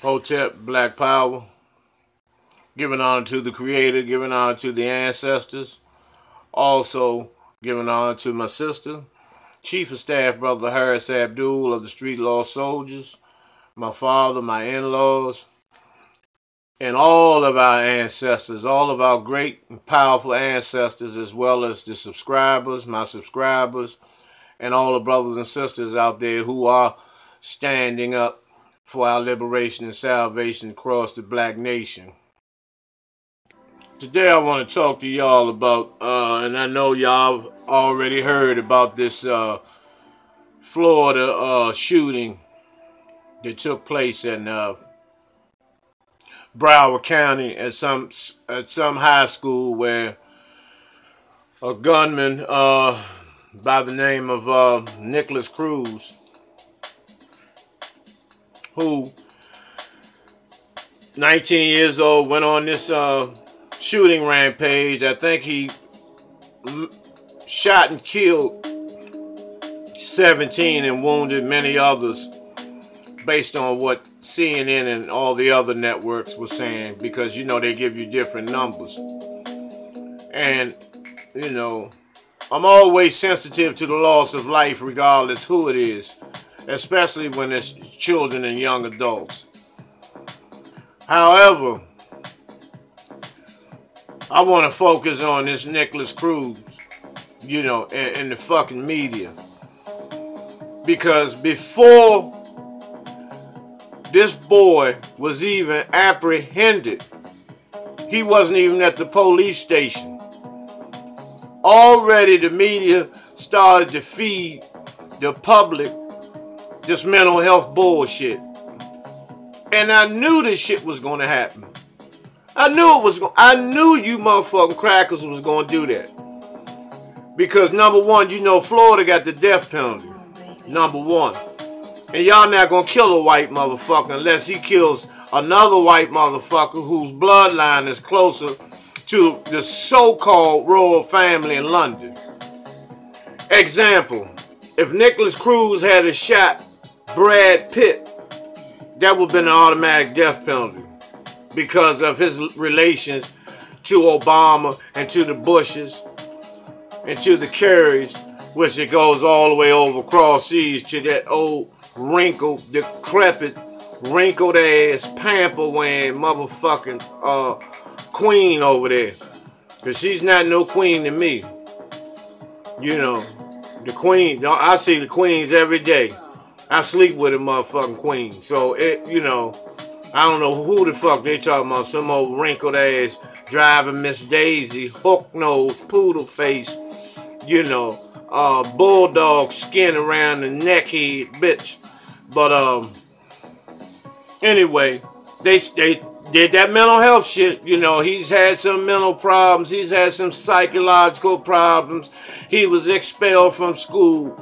Hotep, Black Power, giving honor to the Creator, giving honor to the ancestors, also giving honor to my sister, Chief of Staff Brother Harris Abdul of the Street Law Soldiers, my father, my in-laws, and all of our ancestors, all of our great and powerful ancestors, as well as the subscribers, my subscribers, and all the brothers and sisters out there who are standing up for our liberation and salvation across the black nation. Today I want to talk to y'all about, and I know y'all already heard about this Florida shooting that took place in Broward County at some high school, where a gunman by the name of Nicholas Cruz, who 19 years old, went on this shooting rampage. I think he shot and killed 17 and wounded many others, based on what CNN and all the other networks were saying, because you know they give you different numbers. And you know, I'm always sensitive to the loss of life, regardless who it is, especially when it's children and young adults. However, I want to focus on this Nicholas Cruz, you know, and the fucking media. Because before this boy was even apprehended, he wasn't even at the police station. Already the media started to feed the public this mental health bullshit. And I knew this shit was going to happen. I knew you motherfucking crackers was going to do that. Because number one, you know Florida got the death penalty. Number one. And y'all not going to kill a white motherfucker unless he kills another white motherfucker whose bloodline is closer to the so-called royal family in London. Example, if Nicholas Cruz had shot Brad Pitt, that would have been an automatic death penalty because of his relations to Obama and to the Bushes and to the Kerrys, which it goes all the way over cross seas to that old wrinkled, decrepit, wrinkled ass, pamper wearing motherfucking queen over there. Because she's not no queen to me. You know, the queen, I see the queens every day. I sleep with a motherfucking queen. So, you know, I don't know who the fuck they talking about. Some old wrinkled ass driving Miss Daisy, hook nose, poodle face, you know, bulldog skin around the neck head, bitch. But, anyway, they did that mental health shit. You know, he's had some mental problems. He's had some psychological problems. He was expelled from school.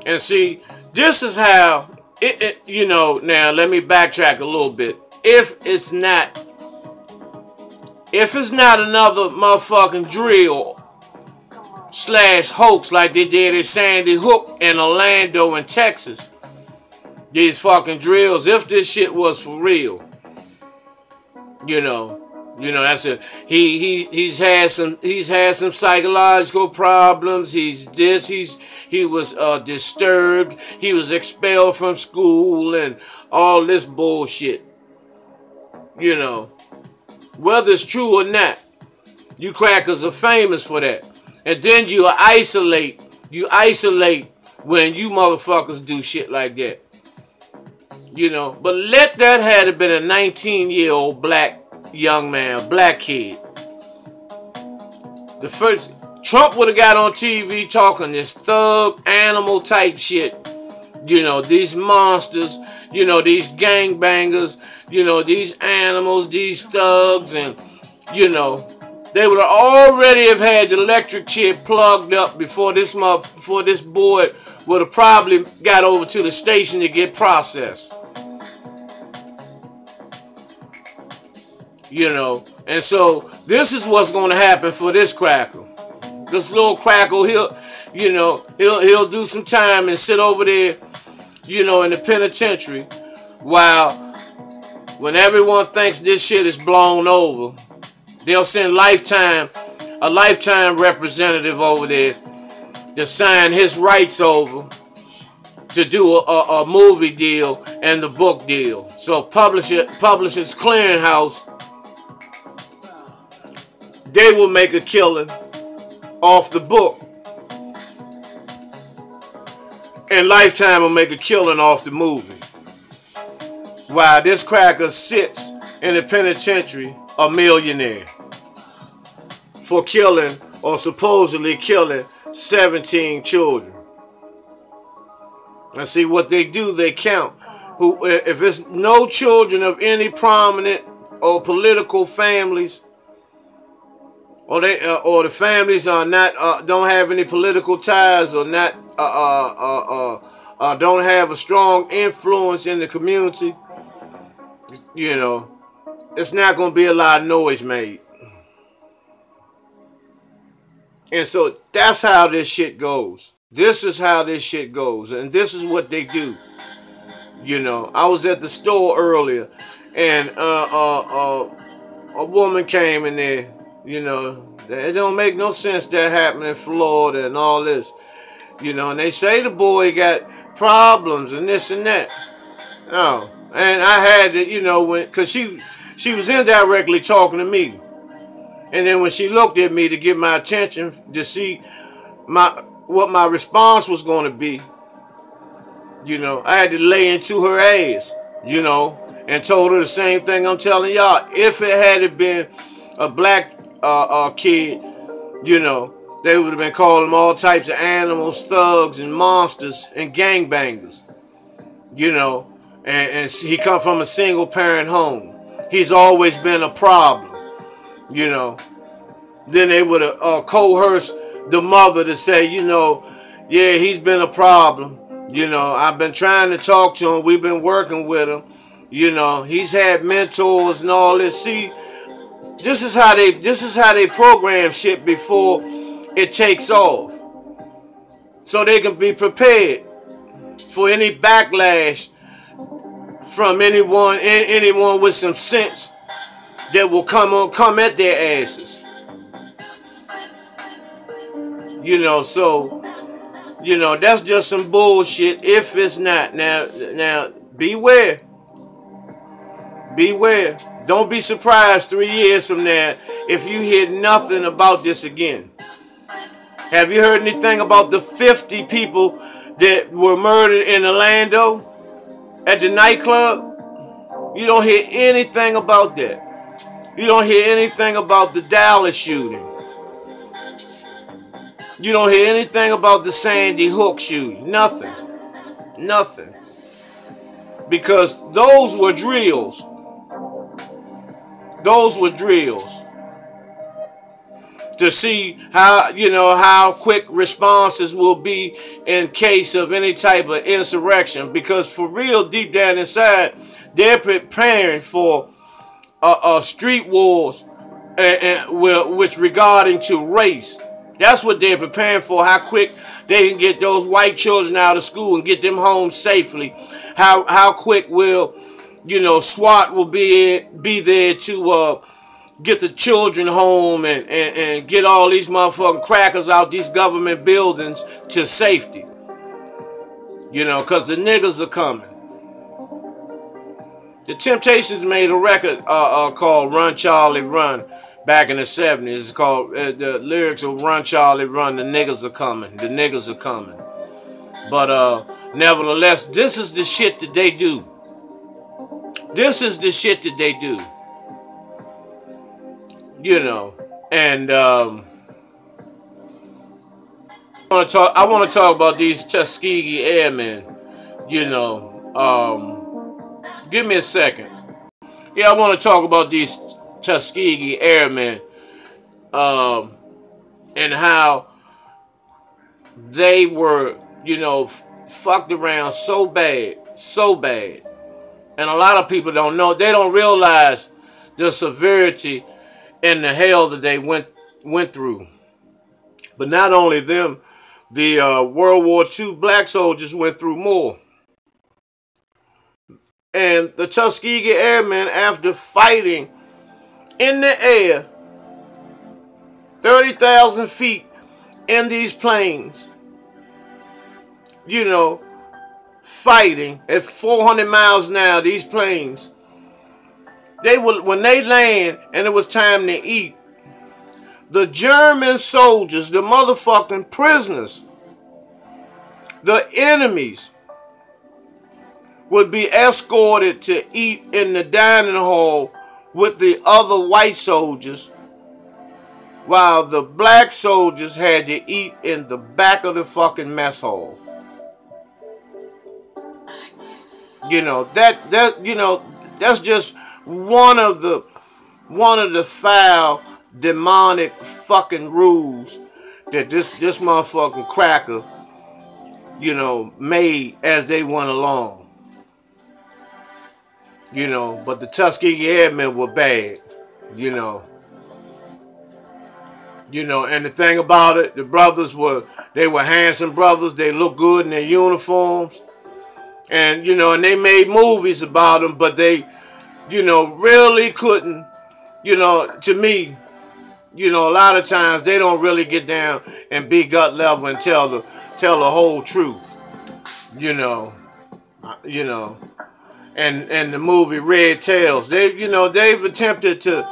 And see, this is how, you know, now let me backtrack a little bit. If it's not another motherfucking drill / hoax like they did at Sandy Hook in Orlando in Texas, these fucking drills, if this shit was for real, you know, that's it. He's had some psychological problems. He was disturbed. He was expelled from school and all this bullshit. You know, whether it's true or not, you crackers are famous for that. And then you isolate when you motherfuckers do shit like that. You know, but let that have been a 19-year-old black young man, black kid. The first, Trump would have got on TV talking this thug animal type shit. You know, these monsters, you know, these gangbangers, you know, these animals, these thugs, and, you know, they would have already have had the electric chair plugged up before this boy would have probably got over to the station to get processed. You know, and so this is what's going to happen for this cracker. This little cracker, he'll do some time and sit over there, you know, in the penitentiary while when everyone thinks this shit is blown over, they'll send a lifetime representative over there to sign his rights over to do a movie deal and the book deal. So Publishers Clearinghouse, they will make a killing off the book. And Lifetime will make a killing off the movie. While this cracker sits in the penitentiary a millionaire for killing or supposedly killing 17 children. And see what they do, they count. If it's no children of any prominent or political families, or the families are not don't have any political ties or not don't have a strong influence in the community, you know, it's not going to be a lot of noise made. And so that's how this shit goes. This is how this shit goes. And this is what they do. You know, I was at the store earlier and a woman came in there, you know, it don't make no sense that happened in Florida and all this. You know, and they say the boy got problems and this and that. Oh, and I had to, you know, because she was indirectly talking to me. And then when she looked at me to get my attention to see what my response was going to be, you know, I had to lay into her ass, you know, and told her the same thing I'm telling y'all. If it had been a black kid, you know, they would have been calling him all types of animals, thugs, and monsters, and gangbangers, you know, and he come from a single parent home. He's always been a problem. You know, then they would have coerced the mother to say, you know, yeah, he's been a problem. You know, I've been trying to talk to him. We've been working with him. You know, he's had mentors and all this. See, this is how they program shit before it takes off, so they can be prepared for any backlash from anyone with some sense that will come at their asses. You know, so, you know, that's just some bullshit if it's not. Now, beware. Beware. Don't be surprised 3 years from now if you hear nothing about this again. Have you heard anything about the 50 people that were murdered in Orlando at the nightclub? You don't hear anything about that. You don't hear anything about the Dallas shooting. You don't hear anything about the Sandy Hook shooting. Nothing. Nothing. Because those were drills. Those were drills. To see how, you know, how quick responses will be in case of any type of insurrection. Because for real, deep down inside, they're preparing for street wars, which regarding to race. That's what they're preparing for. How quick they can get those white children out of school and get them home safely. How quick will, you know, SWAT will be there to get the children home and get all these motherfucking crackers out these government buildings to safety. You know, because the niggas are coming. The Temptations made a record called Run Charlie Run back in the 70s. It's called, the lyrics of Run Charlie Run, the niggas are coming. The niggas are coming. But nevertheless, this is the shit that they do. This is the shit that they do. You know, and I want to talk about these Tuskegee Airmen. You know, give me a second. Yeah, I want to talk about these Tuskegee Airmen and how they were, you know, fucked around so bad, and a lot of people don't know. They don't realize the severity and the hell that they went through. But not only them, the World War II black soldiers went through more. And the Tuskegee Airmen, after fighting in the air, 30,000 feet in these planes, you know, fighting at 400 miles an hour, these planes, they would, when they land and it was time to eat, the German soldiers, the motherfucking prisoners, the enemies, would be escorted to eat in the dining hall with the other white soldiers, while the black soldiers had to eat in the back of the fucking mess hall. You know, that's just one of the foul, demonic fucking rules that this motherfucking cracker, you know, made as they went along. You know, but the Tuskegee Airmen were bad, you know. You know, and the thing about it, the brothers were handsome brothers. They looked good in their uniforms. And, you know, and they made movies about them, but they, you know, really couldn't, you know, to me, you know, a lot of times they don't really get down and be gut level and tell the whole truth, you know. And the movie Red Tails, they've attempted to,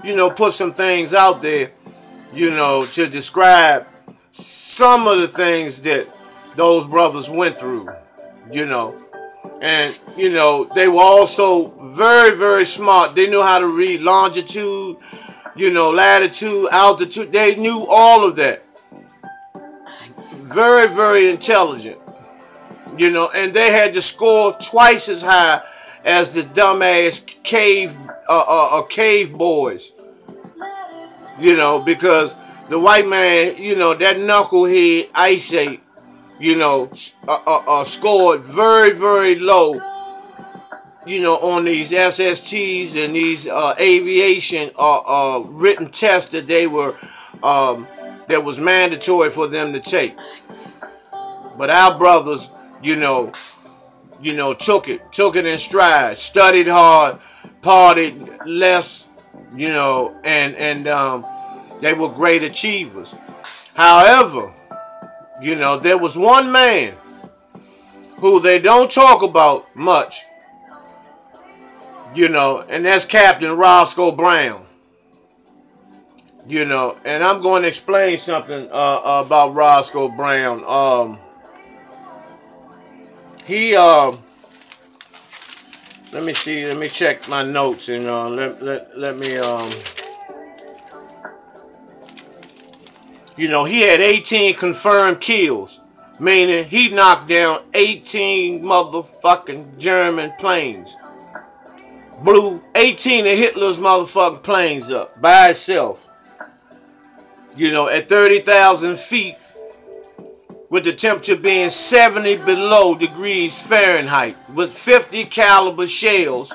you know, put some things out there, you know, to describe some of the things that those brothers went through, you know. And, you know, they were also very, very smart. They knew how to read longitude, you know, latitude, altitude. They knew all of that. Very, very intelligent. You know, and they had to score twice as high as the dumbass cave boys. You know, because the white man, you know, that knucklehead Ice Ape, you know, scored very, very low, you know, on these SSTs and these aviation written tests that they were, that was mandatory for them to take. But our brothers, you know, took it in stride, studied hard, partied less, you know, and they were great achievers. However, you know, there was one man who they don't talk about much, you know, and that's Captain Roscoe Brown. You know, and I'm going to explain something about Roscoe Brown. He let me see, let me check my notes and let me you know, he had 18 confirmed kills, meaning he knocked down 18 motherfucking German planes. Blew 18 of Hitler's motherfucking planes up by itself. You know, at 30,000 feet, with the temperature being 70 below degrees Fahrenheit, with 50 caliber shells,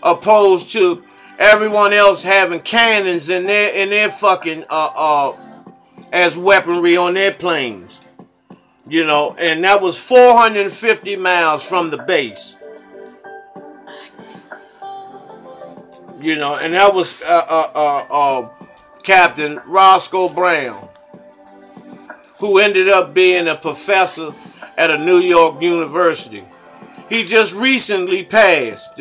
opposed to everyone else having cannons in their fucking as weaponry on their planes. You know, and that was 450 miles from the base. You know, and that was Captain Roscoe Brown, who ended up being a professor at a New York university. He just recently passed.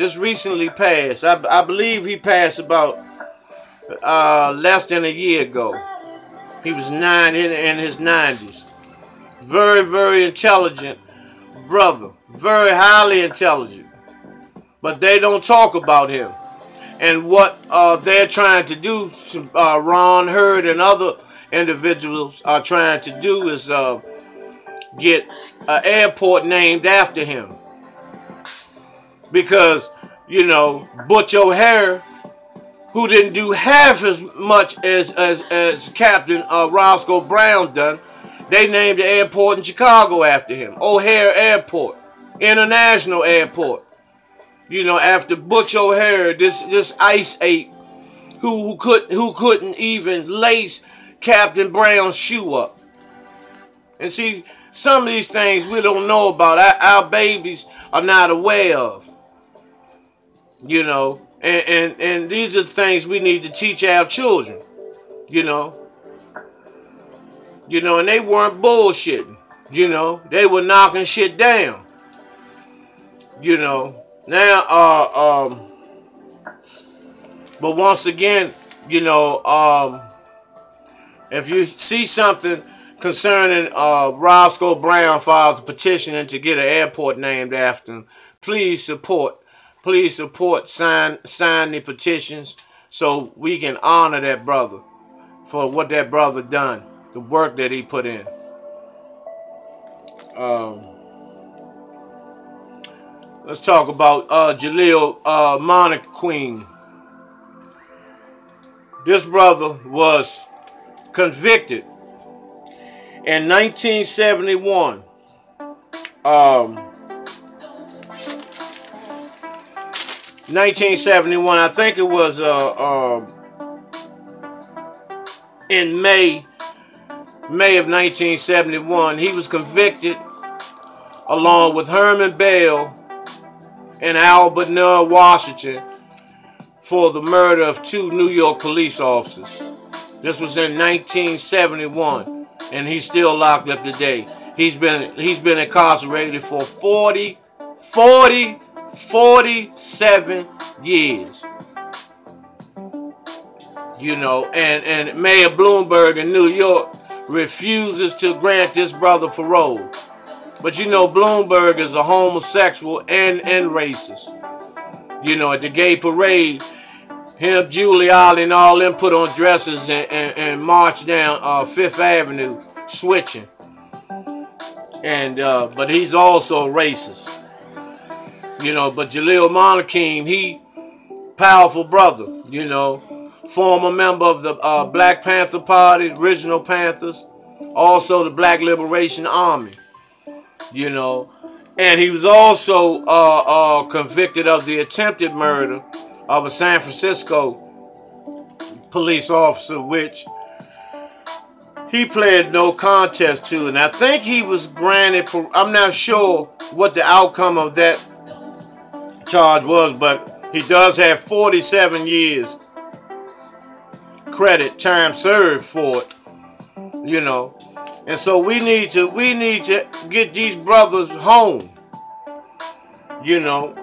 I believe he passed about less than a year ago. He was in his 90s. Very, very intelligent brother. Very highly intelligent. But they don't talk about him. And what they're trying to do, Ron Hurd and other individuals are trying to do, is get an airport named after him. Because, you know, Butch O'Hare, who didn't do half as much as Captain Roscoe Brown done, they named the airport in Chicago after him. O'Hare Airport, International Airport. You know, after Butch O'Hare, this ice ape who couldn't even lace Captain Brown's shoe up. And see, some of these things we don't know about. Our babies are not aware of. You know, and these are the things we need to teach our children. You know. You know, and they weren't bullshitting. You know, they were knocking shit down. You know. Now, but once again, you know, if you see something concerning Roscoe Brown files petitioning to get an airport named after him, please support. Please support, sign the petitions so we can honor that brother for what that brother done, the work that he put in. Let's talk about Jaleel Montequeen. This brother was convicted in 1971. 1971, I think it was in May of 1971. He was convicted along with Herman Bell and Albert Nell Washington for the murder of 2 New York police officers. This was in 1971, and he's still locked up today. He's been incarcerated for 47 years. You know, and Mayor Bloomberg in New York refuses to grant this brother parole. But you know, Bloomberg is a homosexual and racist. You know, at the gay parade, him, Giuliani, and all them put on dresses and march down Fifth Avenue, switching. And but he's also a racist. You know, but Jaleel Montequeen, he powerful brother. You know, former member of the Black Panther Party, original Panthers, also the Black Liberation Army. You know, and he was also convicted of the attempted murder of a San Francisco police officer, which he pled no contest to. And I think he was granted, I'm not sure what the outcome of that charge was, but he does have 47 years credit time served for it. You know. And so we need to get these brothers home. You know,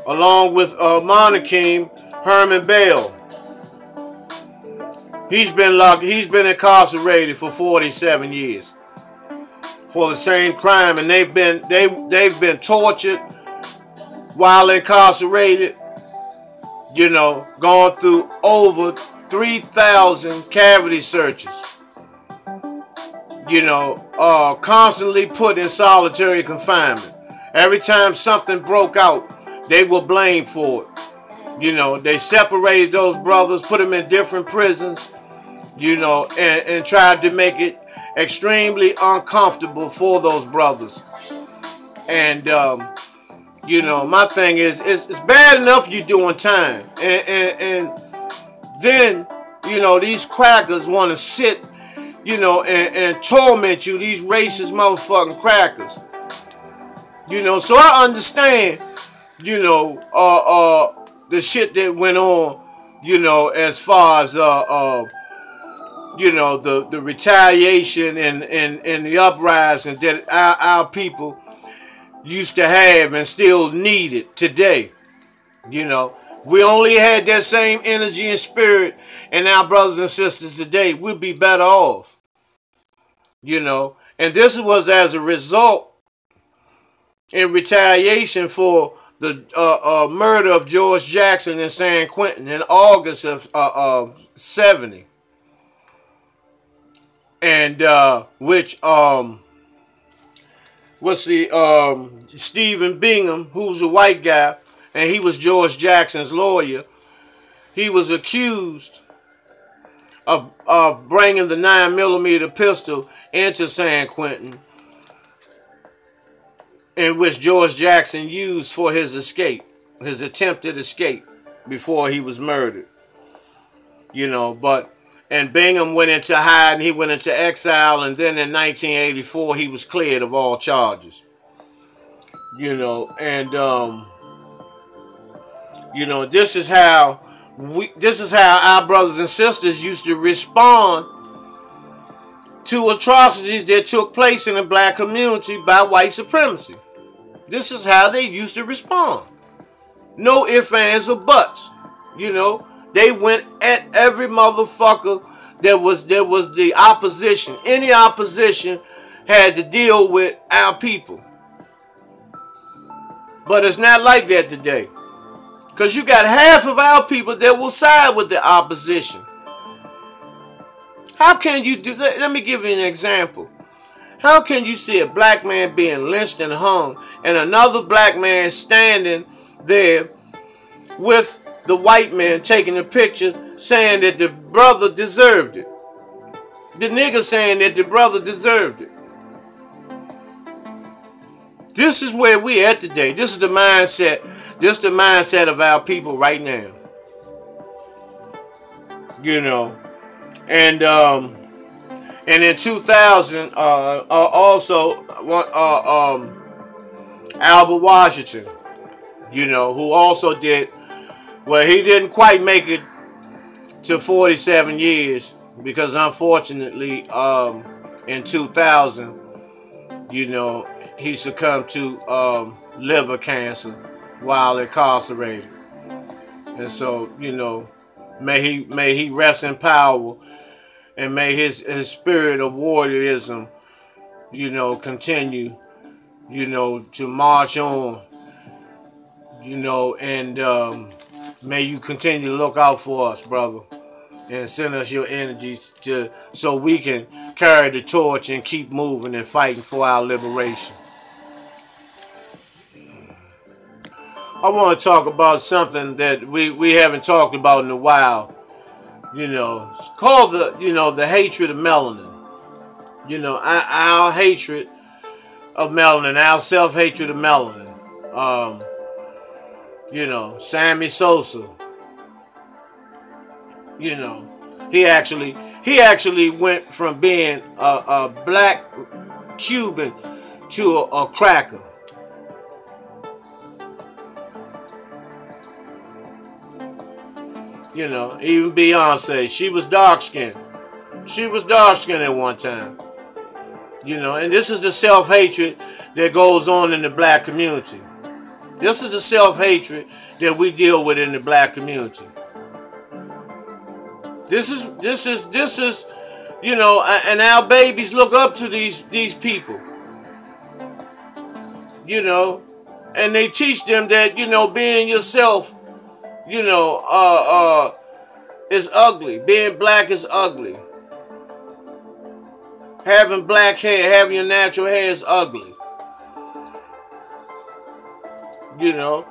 along with Montequeen, Herman Bell. He's been incarcerated for 47 years for the same crime, and they've been tortured while incarcerated. You know, gone through over 3,000 cavity searches. You know, constantly put in solitary confinement. Every time something broke out, they were blamed for it. You know, they separated those brothers, put them in different prisons, you know, and tried to make it extremely uncomfortable for those brothers. And, you know, my thing is, it's bad enough you doing time. And then, you know, these crackers want to sit, you know, and torment you, these racist motherfucking crackers. You know, so I understand, you know, the shit that went on, you know, as far as, you know, the retaliation and the uprising that our people used to have and still need it today. You know, we only had that same energy and spirit in our brothers and sisters today, we'd be better off. You know, and this was as a result in retaliation for the murder of George Jackson in San Quentin in August of 70. And which what's the Stephen Bingham, who's a white guy, and he was George Jackson's lawyer. He was accused of bringing the 9mm pistol into San Quentin, in which George Jackson used for his escape, his attempted escape before he was murdered. You know, and Bingham went into hiding, he went into exile, and then in 1984 he was cleared of all charges. You know, and You know, this is how our brothers and sisters used to respond to atrocities that took place in the black community by white supremacy. This is how they used to respond. No ifs, ands, or buts. You know, they went at every motherfucker that was the opposition. Any opposition had to deal with our people. But it's not like that today. Because you got half of our people that will side with the opposition. How can you do that? Let me give you an example. How can you see a black man being lynched and hung and another black man standing there with the white man taking a picture saying that the brother deserved it? The nigga saying that the brother deserved it. This is where we at today. This is the mindset. This is the mindset of our people right now. You know. And in 2000, also Albert Washington, you know, who also did, well, he didn't quite make it to 47 years because unfortunately, in 2000, you know, he succumbed to liver cancer while incarcerated. And so, you know, may he rest in power. And may his spirit of warriorism, you know, continue, you know, to march on, you know, and may you continue to look out for us, brother, and send us your energies so we can carry the torch and keep moving and fighting for our liberation. I want to talk about something that we haven't talked about in a while. You know, it's called the hatred of melanin. You know, our hatred of melanin, our self-hatred of melanin. You know, Sammy Sosa. You know, he actually went from being a black Cuban to a cracker. You know, even Beyonce, she was dark-skinned. She was dark-skinned at one time. You know, and this is the self-hatred that goes on in the black community. This is the self-hatred that we deal with in the black community. This is, you know, and our babies look up to these people. You know, and they teach them that, you know, being yourself, you know, is ugly. Being black is ugly. Having black hair, having your natural hair is ugly. You know,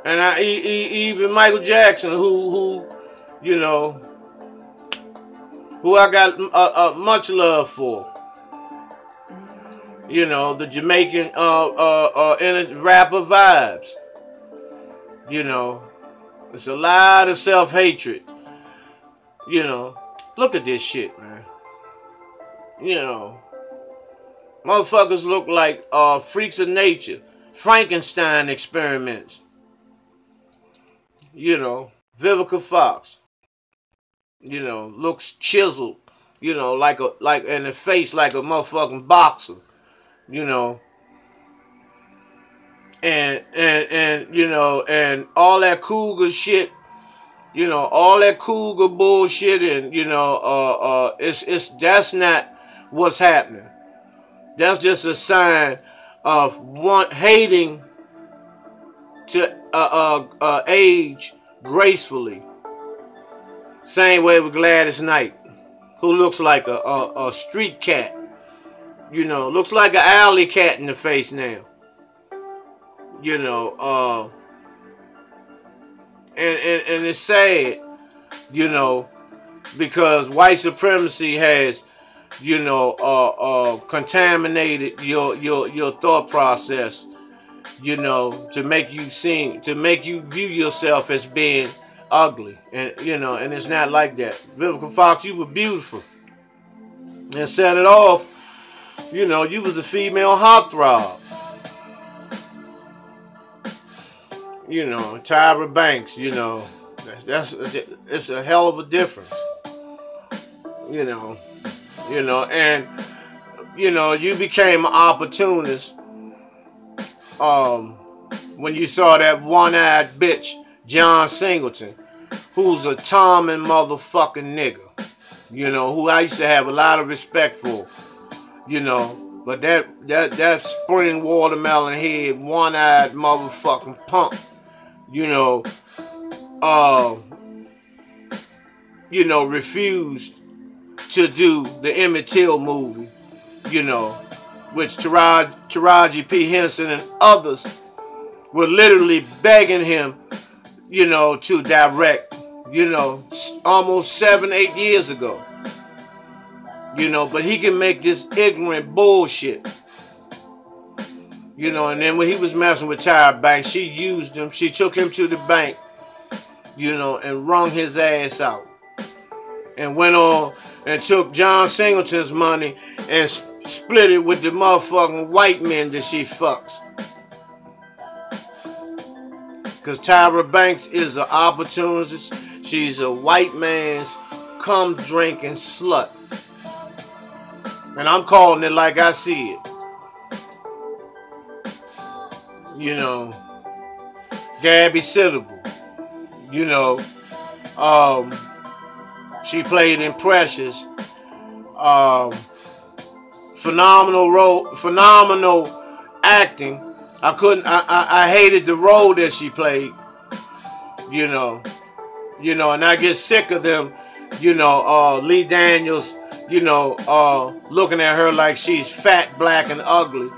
and even Michael Jackson, who you know, who I got much love for. You know, the Jamaican rapper vibes. You know. It's a lot of self-hatred. You know, look at this shit, man. You know, motherfuckers look like freaks of nature. Frankenstein experiments. You know, Vivica Fox. You know, looks chiseled. You know, like in the face like a motherfucking boxer. You know. And you know, and all that cougar shit, you know, all that cougar bullshit, and you know, that's not what's happening. That's just a sign of hating to age gracefully. Same way with Gladys Knight, who looks like a street cat. You know, looks like an alley cat in the face now. You know, and it's sad, you know, because white supremacy has, you know, contaminated your thought process, you know, to make you view yourself as being ugly, and you know, and it's not like that. Vivica Fox, you were beautiful, and set it off, you know, you was a female heartthrob. you know, Tyra Banks, you know, it's a hell of a difference, you know, and you know, you became an opportunist when you saw that one-eyed bitch, John Singleton, who's a Tom and motherfucking nigga, you know, who I used to have a lot of respect for, you know, but that spring watermelon head, one-eyed motherfucking punk, you know, refused to do the Emmett Till movie, you know, which Taraji P. Henson and others were literally begging him, you know, to direct, you know, almost 7-8 years ago. You know, but he can make this ignorant bullshit. You know, and then when he was messing with Tyra Banks, she used him. She took him to the bank, you know, and wrung his ass out. And went on and took John Singleton's money and split it with the motherfucking white men that she fucks. Because Tyra Banks is an opportunist. She's a white man's cum-drinking slut. And I'm calling it like I see it. You know, Gabby Sidible. You know, she played in Precious. Phenomenal role, phenomenal acting. I hated the role that she played. You know, and I get sick of them. You know, Lee Daniels. You know, looking at her like she's fat, black, and ugly.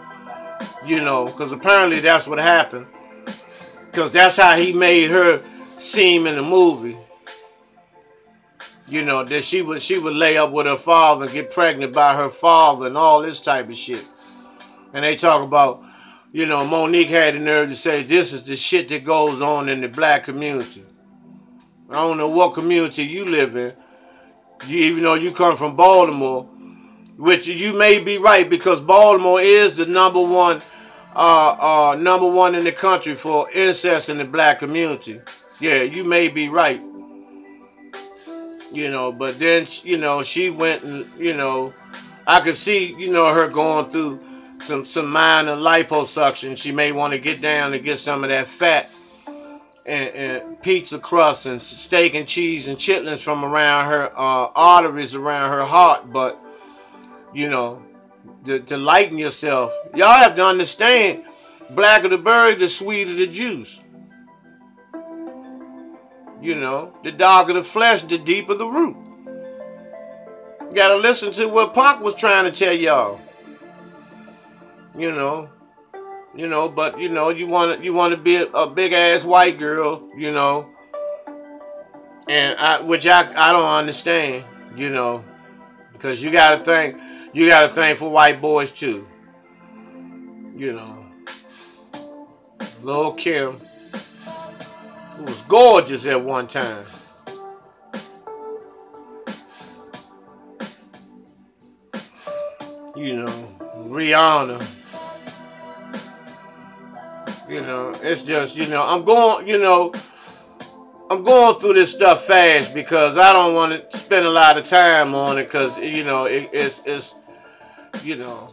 You know, because apparently that's what happened. Because that's how he made her seem in the movie. You know, that she would lay up with her father and get pregnant by her father and all this type of shit. And they talk about, you know, Monique had the nerve to say this is the shit that goes on in the black community. I don't know what community you live in. Even though you come from Baltimore, which you may be right, because Baltimore is the number one in the country for incest in the black community. Yeah, you may be right. You know, but then, you know, she went and, you know, I could see, you know, her going through some minor liposuction. She may want to get down and get some of that fat and pizza crust and steak and cheese and chitlins from around her arteries around her heart. But, you know, to lighten yourself, y'all have to understand, blacker the berry, the sweeter the juice. You know, the darker the flesh, the deeper the root. You gotta listen to what Punk was trying to tell y'all. You know, but you know, you want to be a big ass white girl, you know, and which I don't understand, you know, because you gotta think for white boys too, you know. Lil' Kim, who was gorgeous at one time. You know, Rihanna. You know, it's just, you know, I'm going through this stuff fast because I don't want to spend a lot of time on it because, you know, it's, you know,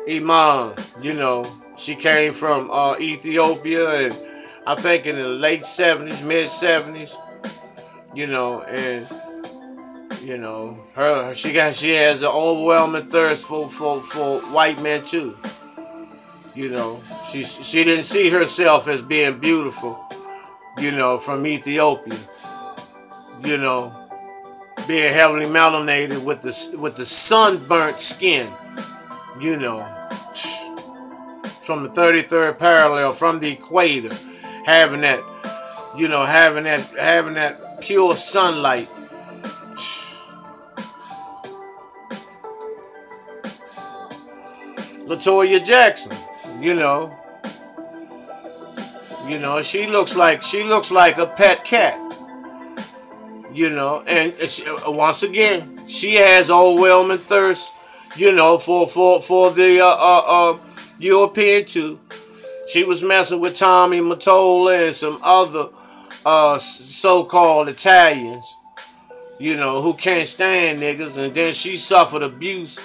Iman, you know, she came from Ethiopia, and I think in the late 70s, mid 70s, you know, and, you know, she has an overwhelming thirst for white men too. You know, she didn't see herself as being beautiful, you know, from Ethiopia. You know, being heavily melanated with the sunburnt skin, you know, from the 33rd parallel, from the equator, having that, you know, having that pure sunlight. LaToya Jackson. You know, she looks like a pet cat. You know, and once again, she has overwhelming thirst. You know, for the European too. She was messing with Tommy Mottola and some other so-called Italians, you know, who can't stand niggas. And then she suffered abuse.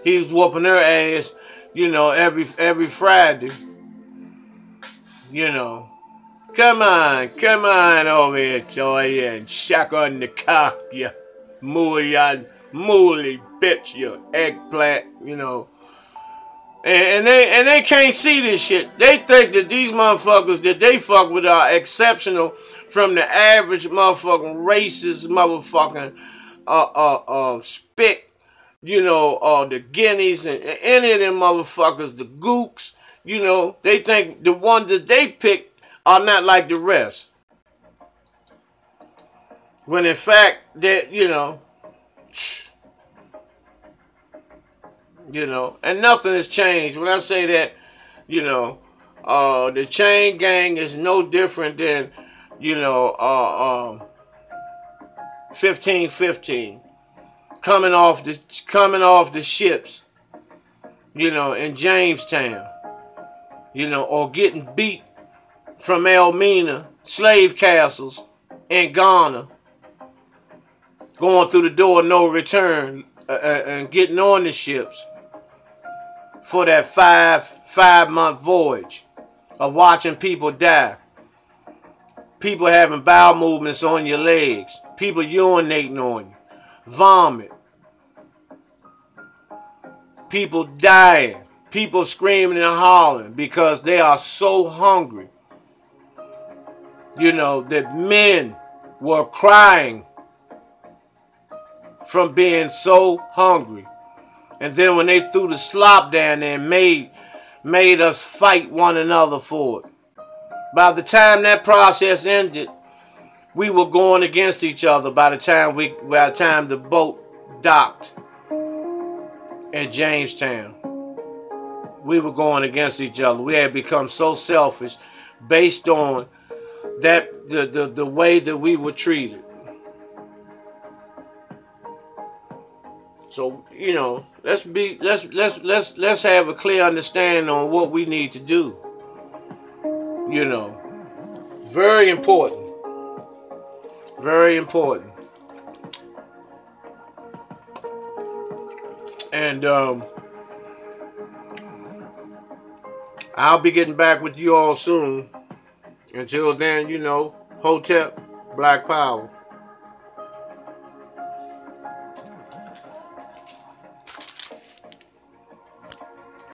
He was whooping her ass, you know, every Friday. You know. Come on over here, Toy, and suck on the cock, you mooly bitch, you eggplant, you know. And they can't see this shit. They think that these motherfuckers that they fuck with are exceptional from the average motherfucking racist motherfucking spick, you know, the guineas and any of them motherfuckers, the gooks, you know. They think the ones that they pick are not like the rest. When in fact that, you know, and nothing has changed. When I say that, you know, the chain gang is no different than, you know, 1515 coming off the ships, you know, in Jamestown, you know, or getting beat from Elmina, slave castles in Ghana, going through the door no return, and getting on the ships for that five-month voyage of watching people die, people having bowel movements on your legs, people urinating on you, vomit, people dying, people screaming and hollering because they are so hungry. You know, that men were crying from being so hungry. And then when they threw the slop down there and made us fight one another for it. By the time that process ended, we were going against each other by the time the boat docked at Jamestown. We were going against each other. We had become so selfish based on that the way that we were treated. So, you know, let's have a clear understanding on what we need to do. You know, very important. Very important. And I'll be getting back with you all soon. Until then, you know, Hotep, Black Power.